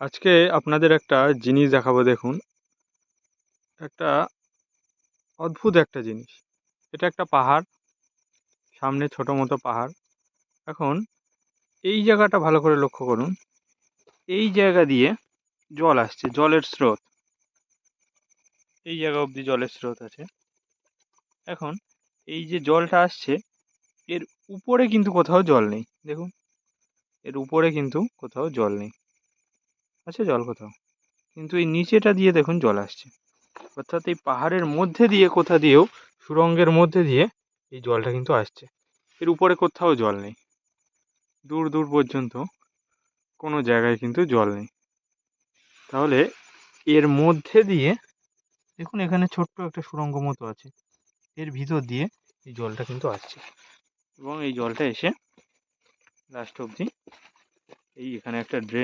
আজকে আপনাদের একটা জিনিস দেখাবো। দেখুন, একটা অদ্ভুত একটা জিনিস। এটা একটা পাহাড়, সামনে ছোট মতো পাহাড়। এখন এই জায়গাটা ভালো করে লক্ষ্য করুন। এই জায়গা দিয়ে জল আসছে, জলের স্রোত। এই জায়গা অবধি জলের স্রোত আছে। এখন এই যে জলটা আসছে, এর উপরে কিন্তু কোথাও জল নেই। দেখুন, এর উপরে কিন্তু কোথাও জল নেই। আছে জল কোথাও? কিন্তু এই নিচেটা দিয়ে দেখুন জল আসছে। অর্থাৎ এই পাহাড়ের মধ্যে দিয়ে কোথা দিয়েও, সুড়ঙ্গের মধ্যে দিয়ে এই জলটা কিন্তু আসছে। এর উপরে কোথাও জল নেই, দূর দূর পর্যন্ত কোনো জায়গায় কিন্তু জল নেই। তাহলে এর মধ্যে দিয়ে দেখুন, এখানে ছোট্ট একটা সুড়ঙ্গ মতো আছে, এর ভিতর দিয়ে এই জলটা কিন্তু আসছে। এবং এই জলটা এসে লাস্ট অবধি এই এখানে একটা ড্রেন